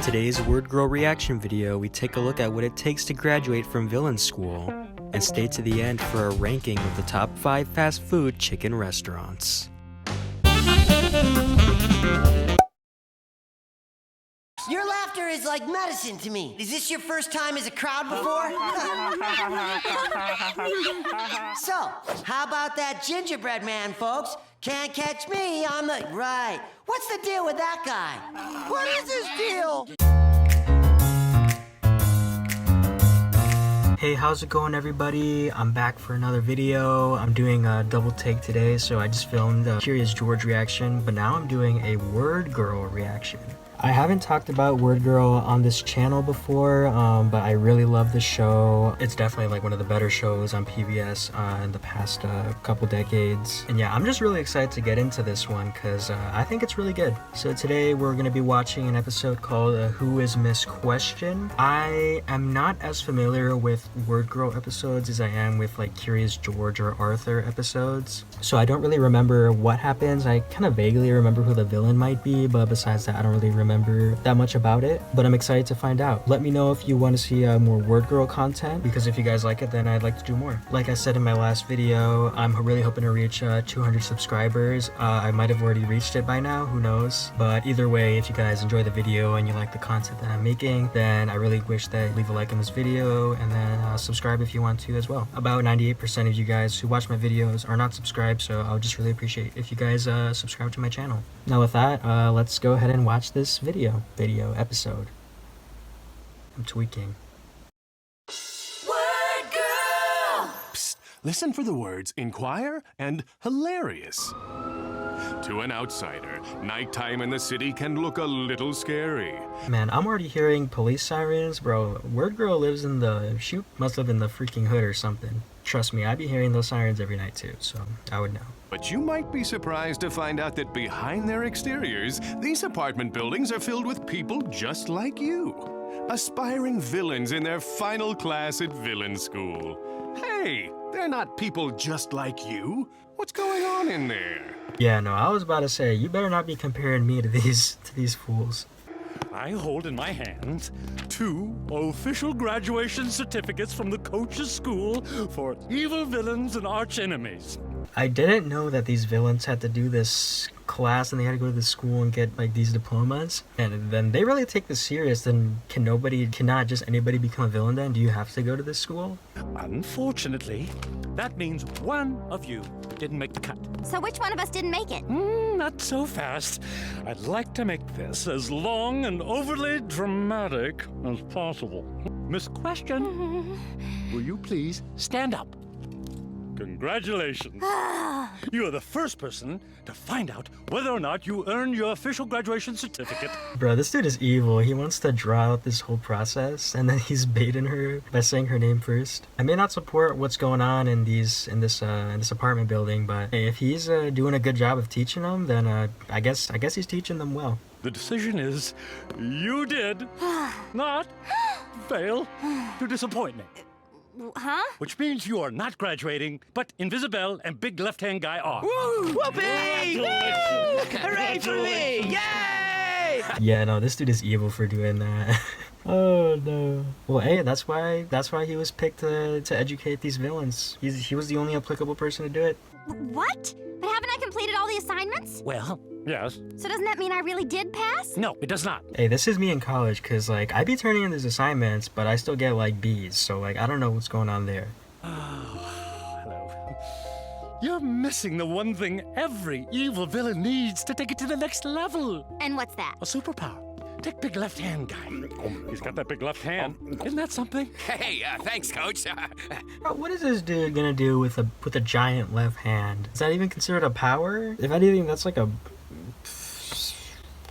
today's Word Girl reaction video, we take a look at what it takes to graduate from villain school, and stay to the end for a ranking of the top 5 fast food chicken restaurants. Your laughter is like medicine to me. Is this your first time as a crowd before? So, how about that gingerbread man, folks? Can't catch me on the... Right. What's the deal with that guy? What is his deal? Hey, how's it going, everybody? I'm back for another video. I'm doing a double take today, so I just filmed a Curious George reaction, but now I'm doing a Word Girl reaction. I haven't talked about Word Girl on this channel before, but I really love the show. It's definitely like one of the better shows on PBS in the past couple decades. And yeah, I'm just really excited to get into this one because I think it's really good. So today we're going to be watching an episode called Who is Miss Question. I am not as familiar with Word Girl episodes as I am with like Curious George or Arthur episodes. So I don't really remember what happens. I kind of vaguely remember who the villain might be, but besides that, I don't really remember that much about it, but I'm excited to find out. Let me know if you want to see more Word Girl content, because if you guys like it, then I'd like to do more. Like I said in my last video, I'm really hoping to reach 200 subscribers. I might have already reached it by now, who knows? But either way, if you guys enjoy the video and you like the content that I'm making, then I really wish that you leave a like on this video and then subscribe if you want to as well. About 98% of you guys who watch my videos are not subscribed, so I'll just really appreciate if you guys subscribe to my channel. Now with that, let's go ahead and watch this video episode. I'm tweaking. Word Girl! Psst, listen for the words inquire and hilarious. To an outsider, nighttime in the city can look a little scary. Man, I'm already hearing police sirens, bro. Word Girl lives in the... She must live in the freaking hood or something. Trust me, I'd be hearing those sirens every night too, so I would know. But you might be surprised to find out that behind their exteriors, these apartment buildings are filled with people just like you. Aspiring villains in their final class at villain school. Hey, they're not people just like you. What's going on in there? Yeah, no, I was about to say, you better not be comparing me to these fools. I hold in my hands 2 official graduation certificates from the coach's school for evil villains and arch enemies. I didn't know that these villains had to do this class and they had to go to the school and get like these diplomas. And then they really take this serious. Then cannot just anybody become a villain then? Do you have to go to this school? Unfortunately, that means one of you didn't make the cut. So which one of us didn't make it? Not so fast. I'd like to make this as long and overly dramatic as possible. Miss Question, will you please stand up? Congratulations. You are the first person to find out whether or not you earned your official graduation certificate. Bro, this dude is evil. He wants to draw out this whole process, and then he's baiting her by saying her name first. I may not support what's going on in this apartment building, but hey, if he's doing a good job of teaching them, then I guess he's teaching them well. The decision is you did not fail to disappoint me. Huh? Which means you are not graduating, but Invisible and Big Left Hand Guy are. Woo! Whoopee! Woo! Hooray for me! Yay! Yeah, no, this dude is evil for doing that. Oh no. Well, hey, that's why he was picked to educate these villains. He was the only applicable person to do it. What? But haven't I completed all the assignments? Well, yes. So doesn't that mean I really did pass? No, it does not. Hey, this is me in college, cause like I be turning in these assignments, but I still get like B's. So like I don't know what's going on there. Oh, hello. You're missing the one thing every evil villain needs to take it to the next level. And what's that? A superpower. Take Big Left Hand Guy. He's got that big left hand. Isn't that something? Hey, thanks, Coach. Bro, what is this dude gonna do with a giant left hand? Is that even considered a power? If anything, that's like a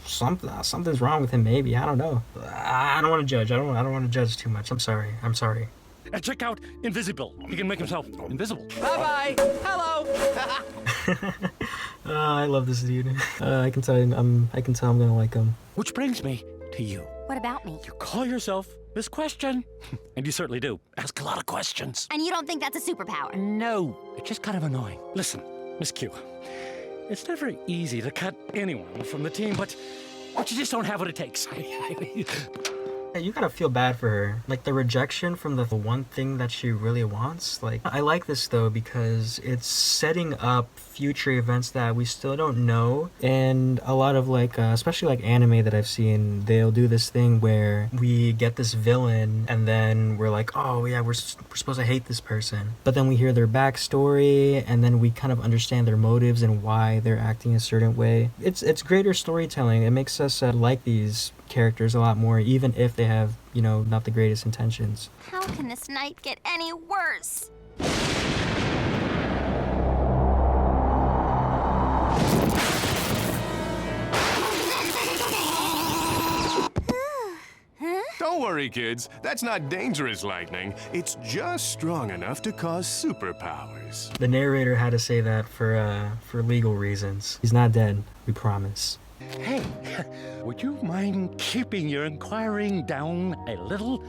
something's wrong with him. Maybe, I don't know. I don't want to judge. I don't want to judge too much. I'm sorry. And check out Invisible. He can make himself invisible. Bye-bye. Hello. I love this dude. I can tell I'm gonna like him. Which brings me to you. What about me? You call yourself Miss Question. And you certainly do. Ask a lot of questions. And you don't think that's a superpower? No, it's just kind of annoying. Listen, Miss Q, it's never easy to cut anyone from the team, but but you just don't have what it takes. You gotta feel bad for her. Like, the rejection from the one thing that she really wants. Like, I like this though because it's setting up future events that we still don't know. And a lot of like, especially like anime that I've seen, they'll do this thing where we get this villain and then we're like, oh yeah, we're supposed to hate this person. But then we hear their backstory and then we kind of understand their motives and why they're acting a certain way. It's greater storytelling. It makes us like these characters a lot more, even if they have, you know, not the greatest intentions. How can this night get any worse? Don't worry, kids. That's not dangerous lightning. It's just strong enough to cause superpowers. The narrator had to say that for legal reasons. He's not dead, we promise. Hey, would you mind keeping your inquiring down a little?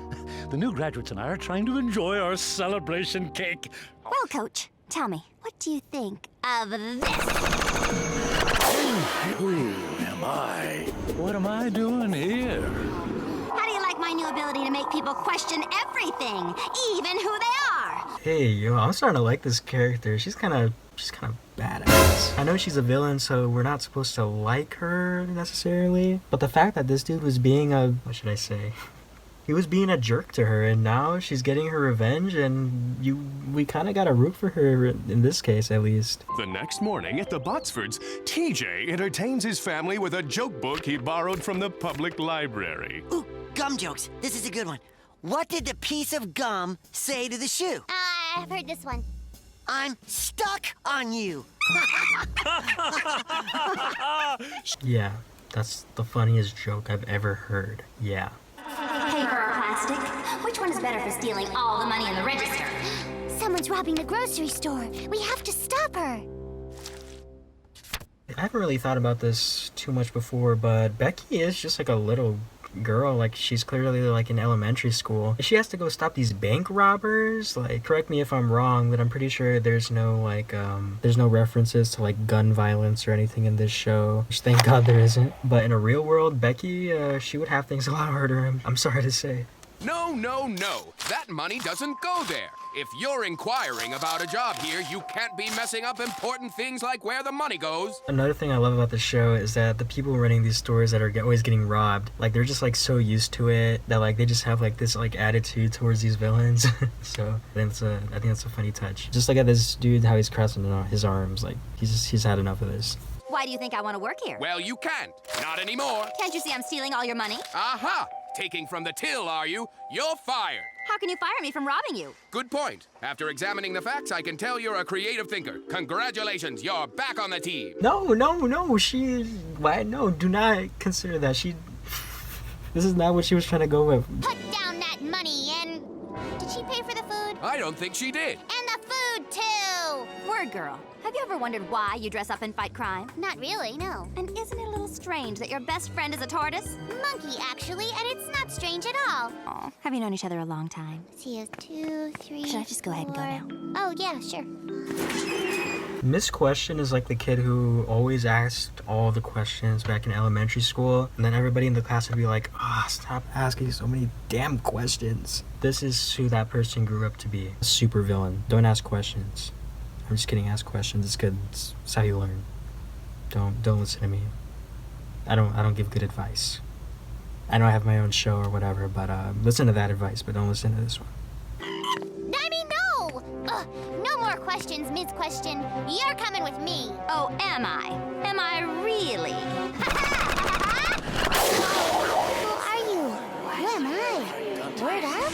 The new graduates and I are trying to enjoy our celebration cake. Well, Coach, tell me, what do you think of this? Who am I? What am I doing here? How do you like my new ability to make people question everything, even who they are? Hey, yo, I'm starting to like this character. She's kind of badass. I know she's a villain, so we're not supposed to like her necessarily. But the fact that this dude was being what should I say? He was being a jerk to her, and now she's getting her revenge, and we kind of got to root for her in this case, at least. The next morning at the Botsfords, TJ entertains his family with a joke book he borrowed from the public library. Ooh, gum jokes. This is a good one. What did the piece of gum say to the shoe? I've heard this one. I'm stuck on you. Yeah, that's the funniest joke I've ever heard. Yeah. Paper or plastic? Which one is better for stealing all the money in the register? Someone's robbing the grocery store. We have to stop her. I haven't really thought about this too much before, but Becky is just like a little girl. Like, she's clearly like in elementary school. She has to go stop these bank robbers. Like, correct me if I'm wrong, but I'm pretty sure there's no like there's no references to like gun violence or anything in this show, which thank God there isn't. But in a real world, Becky, she would have things a lot harder, I'm sorry to say. No, no, no. That money doesn't go there. If you're inquiring about a job here, you can't be messing up important things like where the money goes. Another thing I love about the show is that the people running these stores that are always getting robbed, like, they're just like so used to it that like they just have like this like attitude towards these villains. So I think that's a funny touch. Just look at this dude, how he's crossing his arms. Like, he's had enough of this. Why do you think I want to work here? Well, you can't. Not anymore. Can't you see I'm stealing all your money? Aha! Taking from the till, are you? You're fired. How can you fire me from robbing you? Good point. After examining the facts, I can tell you're a creative thinker. Congratulations, you're back on the team. No, why? No, do not consider that. This is not what she was trying to go with. Put down that money and... Did she pay for the food? I don't think she did. And the food, too! Word girl, have you ever wondered why you dress up and fight crime? Not really, no. And isn't it a little strange that your best friend is a tortoise? Monkey, actually, and it's not strange at all. Aw, have you known each other a long time? See, 2, 3. Should I just go ahead and go now? Oh, yeah, sure. Miss Question is like the kid who always asked all the questions back in elementary school, and then everybody in the class would be like, stop asking so many damn questions. This is who that person grew up to be. A super villain. Don't ask questions. I'm just kidding, ask questions. It's good. It's how you learn. Don't listen to me. I don't give good advice. I know I have my own show or whatever, but listen to that advice, but don't listen to this one. I mean, no! Ugh, no more questions, Ms. Question. You're coming with me. Oh, am I? Am I really? Who are you? Who am I? Word up?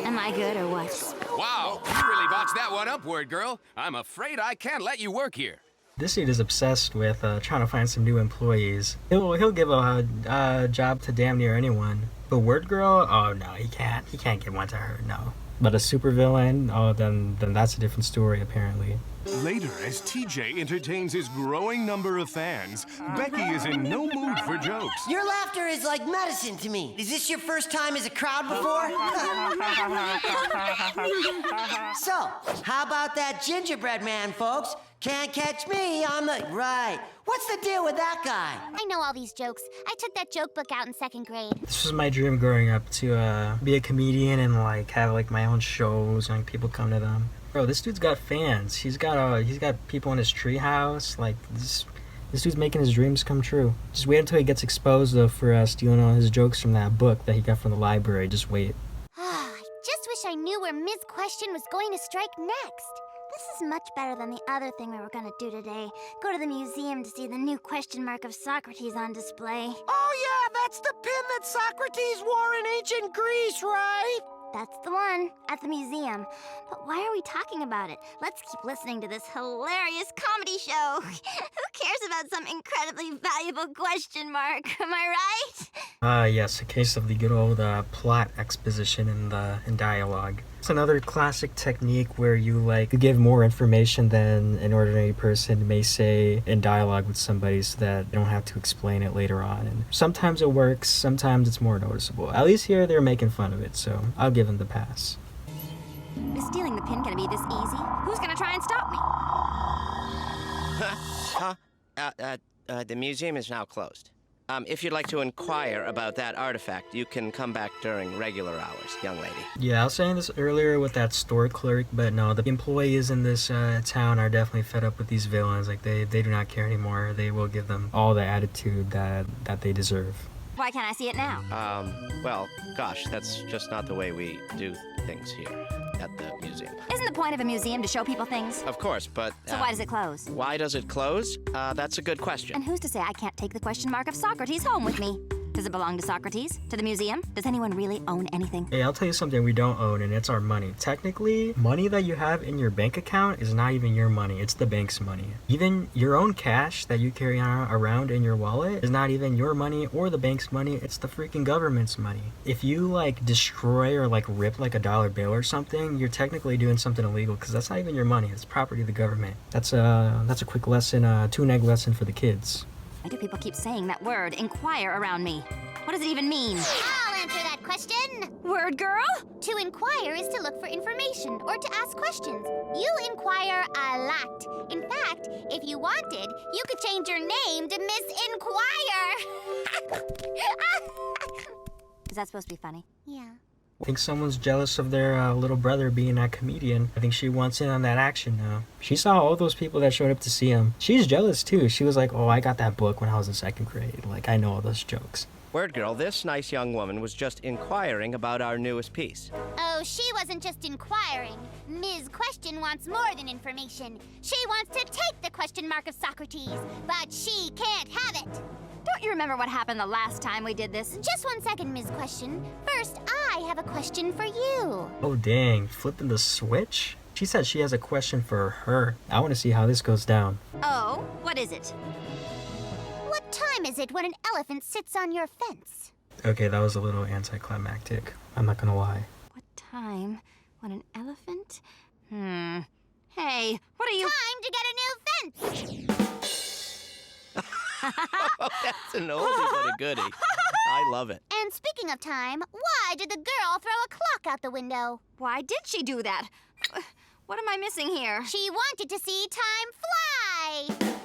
Am I good or what? Wow, you really botched that one up, Word Girl. I'm afraid I can't let you work here. This dude is obsessed with trying to find some new employees. He'll give a job to damn near anyone. But Word Girl, oh no, he can't. He can't give one to her, no. But a supervillain, oh, then that's a different story, apparently. Later, as TJ entertains his growing number of fans, Becky is in no mood for jokes. Your laughter is like medicine to me. Is this your first time as a crowd before? So, how about that gingerbread man, folks? Can't catch me on the... Right. What's the deal with that guy? I know all these jokes. I took that joke book out in 2nd grade. This was my dream growing up, to be a comedian and like have like my own shows and people come to them. Bro, this dude's got fans. He's got people in his treehouse. Like this dude's making his dreams come true. Just wait until he gets exposed though for stealing all his jokes from that book that he got from the library. Just wait. I just wish I knew where Ms. Question was going to strike next. This is much better than the other thing we were gonna do today. Go to the museum to see the new question mark of Socrates on display. Oh, yeah, that's the pin that Socrates wore in ancient Greece, right? That's the one, at the museum. But why are we talking about it? Let's keep listening to this hilarious comedy show. Who cares about some incredibly valuable question mark? Am I right? Yes, a case of the good old plot exposition in dialogue. It's another classic technique where you give more information than an ordinary person may say in dialogue with somebody so that they don't have to explain it later on. And sometimes it works, sometimes it's more noticeable. At least here they're making fun of it, so I'll give them the pass. Is stealing the pin gonna be this easy? Who's gonna try and stop me? The museum is now closed. If you'd like to inquire about that artifact, you can come back during regular hours, young lady. Yeah, I was saying this earlier with that store clerk, but no, the employees in this town are definitely fed up with these villains. Like, they do not care anymore. They will give them all the attitude that they deserve. Why can't I see it now? Well, gosh, that's just not the way we do things here at the museum. Isn't the point of a museum to show people things? Of course, but... So why does it close? Why does it close? That's a good question. And who's to say I can't take the question mark of Socrates home with me? Does it belong to Socrates? To the museum? Does anyone really own anything? Hey, I'll tell you something we don't own, and it's our money. Technically, money that you have in your bank account is not even your money. It's the bank's money. Even your own cash that you carry around in your wallet is not even your money or the bank's money. It's the freaking government's money. If you destroy or rip a dollar bill or something, you're technically doing something illegal because that's not even your money. It's property of the government. That's a quick lesson, two-egg lesson for the kids. Why do people keep saying that word, inquire, around me? What does it even mean? I'll answer that question. Word girl? To inquire is to look for information or to ask questions. You inquire a lot. In fact, if you wanted, you could change your name to Miss Inquire. Is that supposed to be funny? Yeah. I think someone's jealous of their little brother being a comedian. I think she wants in on that action now. She saw all those people that showed up to see him. She's jealous too. She was like, oh, I got that book when I was in 2nd grade. I know all those jokes. Word girl, this nice young woman was just inquiring about our newest piece. Oh, she wasn't just inquiring. Ms. Question wants more than information. She wants to take the question mark of Socrates, but she can't have it. Don't you remember what happened the last time we did this? Just 1 second, Ms. Question. First, I have a question for you. Oh, dang. Flipping the switch? She said she has a question for her. I want to see how this goes down. Oh, what is it? What time is it when an elephant sits on your fence? Okay, that was a little anticlimactic. I'm not gonna lie. What time when an elephant? Hey, what are you... Time to get a new fence! Oh, that's an oldie but a goodie. I love it. And speaking of time, why did the girl throw a clock out the window? Why did she do that? What am I missing here? She wanted to see time fly!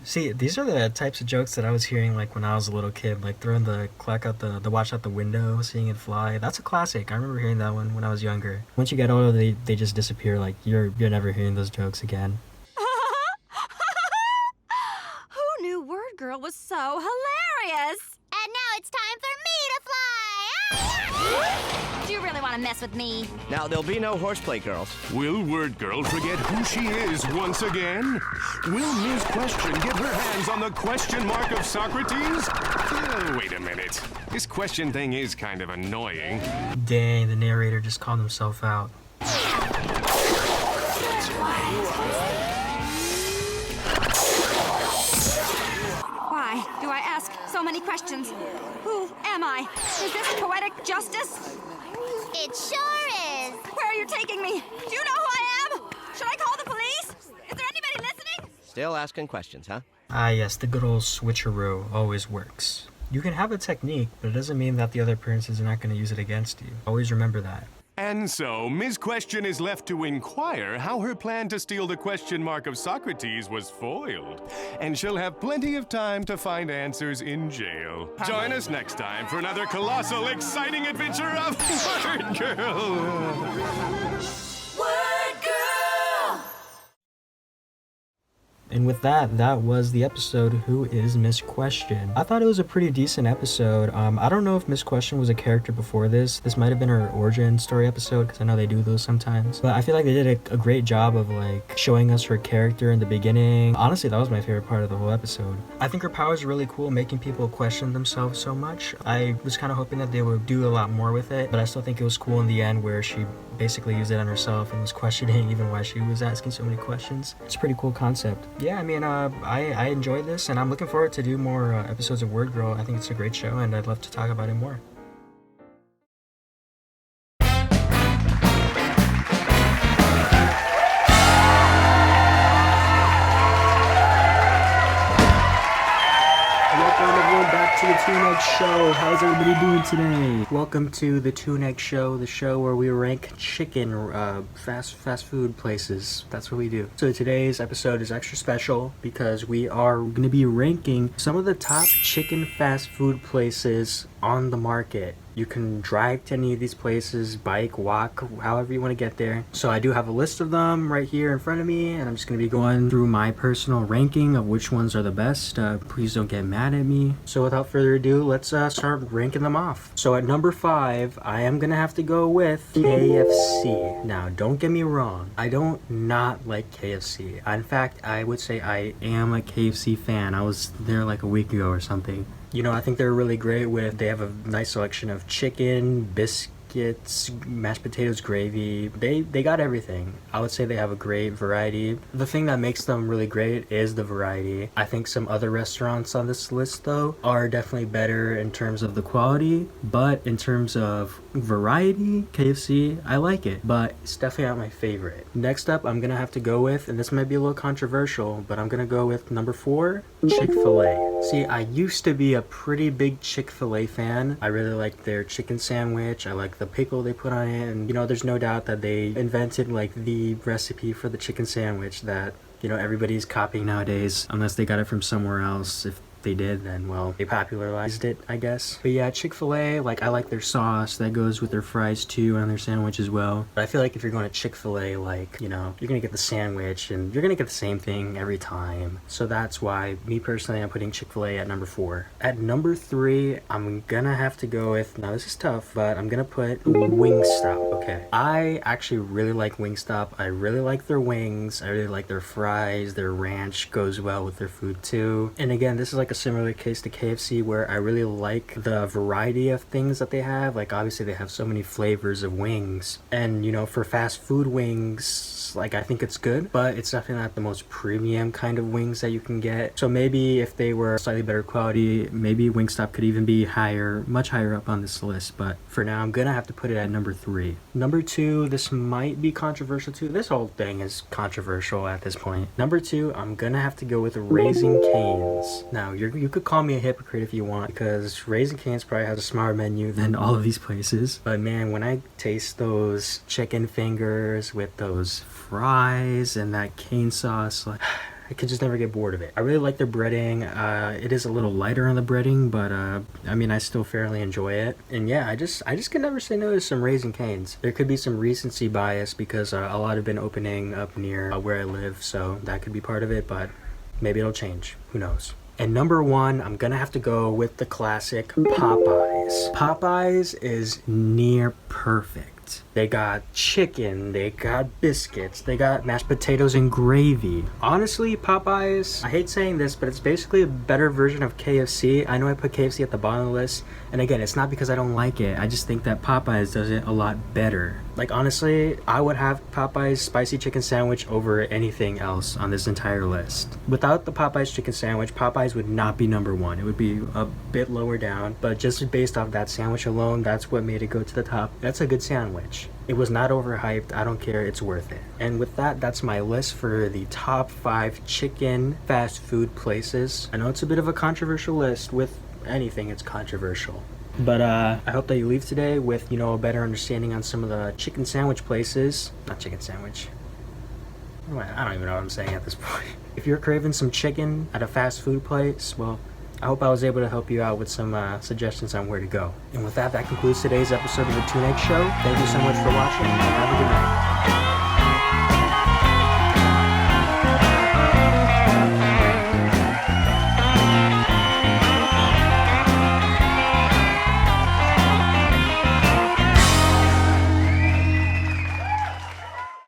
See, these are the types of jokes that I was hearing when I was a little kid, throwing the clock out the watch out the window, seeing it fly. That's a classic. I remember hearing that one when I was younger. Once you get older, they just disappear. You're never hearing those jokes again. Who knew Word Girl was so hilarious? And now it's time for me to fly! Do you really want to mess with me? Now, there'll be no horseplay, girls. Will Word Girl forget who she is once again? Will Ms. Question get her hands on the question mark of Socrates? Wait a minute. This question thing is kind of annoying. Dang, the narrator just called himself out. Why do I ask so many questions? Who am I? Is this poetic justice? It sure is! Where are you taking me? Do you know who I am? Should I call the police? Is there anybody listening? Still asking questions, huh? Ah, yes, the good old switcheroo always works. You can have a technique, but it doesn't mean that the other person is not going to use it against you. Always remember that. And so, Ms. Question is left to inquire how her plan to steal the question mark of Socrates was foiled. And she'll have plenty of time to find answers in jail. Join us next time for another colossal, exciting adventure of Word Girl! And with that, that was the episode, Who is Miss Question? I thought it was a pretty decent episode. I don't know if Miss Question was a character before this. This might have been her origin story episode, because I know they do those sometimes. But I feel like they did a great job of like showing us her character in the beginning. Honestly, that was my favorite part of the whole episode. I think her power is really cool, making people question themselves so much. I was kind of hoping that they would do a lot more with it, but I still think it was cool in the end where she basically used it on herself and was questioning even why she was asking so many questions. It's a pretty cool concept. Yeah, I mean, I enjoyed this, and I'm looking forward to do more episodes of Word Girl. I think it's a great show, and I'd love to talk about it more. Welcome everyone back to the Toon Egg Show. How's everybody doing today? Welcome to the Toon Egg Show, the show where we rank chicken fast food places. That's what we do. So today's episode is extra special because we are going to be ranking some of the top chicken fast food places on the market. You can drive to any of these places, bike, walk, however you want to get there. So I do have a list of them right here in front of me, and I'm just going to be going through my personal ranking of which ones are the best. Please don't get mad at me. So without further ado, let's start ranking them off. So at number 5, I am going to have to go with KFC. Now, don't get me wrong. I don't not like KFC. In fact, I would say I am a KFC fan. I was there like a week ago or something. You know, I think they're really great they have a nice selection of chicken, biscuits, mashed potatoes, gravy. They got everything. I would say they have a great variety. The thing that makes them really great is the variety. I think some other restaurants on this list, though, are definitely better in terms of the quality, but in terms of variety, KFC, I like it, but it's definitely not my favorite. Next up, I'm gonna have to go with, and this might be a little controversial, but I'm gonna go with number 4, Chick-fil-A. See, I used to be a pretty big Chick-fil-A fan. I really like their chicken sandwich. I like the pickle they put on it, and you know, there's no doubt that they invented like the recipe for the chicken sandwich that, you know, everybody's copying nowadays, unless they got it from somewhere else. If they did, then well, they popularized it, I guess. But yeah, Chick-fil-A, like, I like their sauce that goes with their fries too and their sandwich as well. But I feel like if you're going to Chick-fil-A, like, you know, you're gonna get the sandwich and you're gonna get the same thing every time. So that's why, me personally, I'm putting Chick-fil-A at number 4. At number 3, I'm gonna have to go with, now this is tough, but I'm gonna put Wingstop. Okay, I actually really like Wingstop. I really like their wings. I really like their fries. Their ranch goes well with their food too. And again, this is like a similar case to KFC where I really like the variety of things that they have. Like, obviously they have so many flavors of wings, and you know, for fast food wings, like, I think it's good, but it's definitely not the most premium kind of wings that you can get. So maybe if they were slightly better quality, maybe Wingstop could even be higher, much higher up on this list. But for now, I'm gonna have to put it at number 3. Number 2, this might be controversial too. This whole thing is controversial at this point. Number 2, I'm gonna have to go with Raising Cane's. Now, you could call me a hypocrite if you want, because Raising Cane's probably has a smarter menu than all of these places. But man, when I taste those chicken fingers with those fries and that cane sauce, like, I could just never get bored of it. I really like their breading. It is a little lighter on the breading, but I mean, I still fairly enjoy it. And yeah, I just can never say no to some Raising Cane's. There could be some recency bias because a lot have been opening up near where I live, so that could be part of it, but maybe it'll change. Who knows? And number 1, I'm gonna have to go with the classic Popeyes. Popeyes is near perfect. They got chicken, they got biscuits, they got mashed potatoes and gravy. Honestly, Popeyes, I hate saying this, but it's basically a better version of KFC. I know I put KFC at the bottom of the list, and again, it's not because I don't like it. I just think that Popeyes does it a lot better. Like, honestly, I would have Popeyes spicy chicken sandwich over anything else on this entire list. Without the Popeyes chicken sandwich, Popeyes would not be number 1. It would be a bit lower down, but just based off that sandwich alone, that's what made it go to the top. That's a good sandwich. It was not overhyped. I don't care. It's worth it. And with that, that's my list for the top 5 chicken fast food places. I know it's a bit of a controversial list. With anything, it's controversial. But I hope that you leave today with, you know, a better understanding on some of the chicken sandwich places. Not chicken sandwich. I don't even know what I'm saying at this point. If you're craving some chicken at a fast food place, well, I hope I was able to help you out with some suggestions on where to go. And with that, that concludes today's episode of the Toon Egg Show. Thank you so much for watching, and have a good night.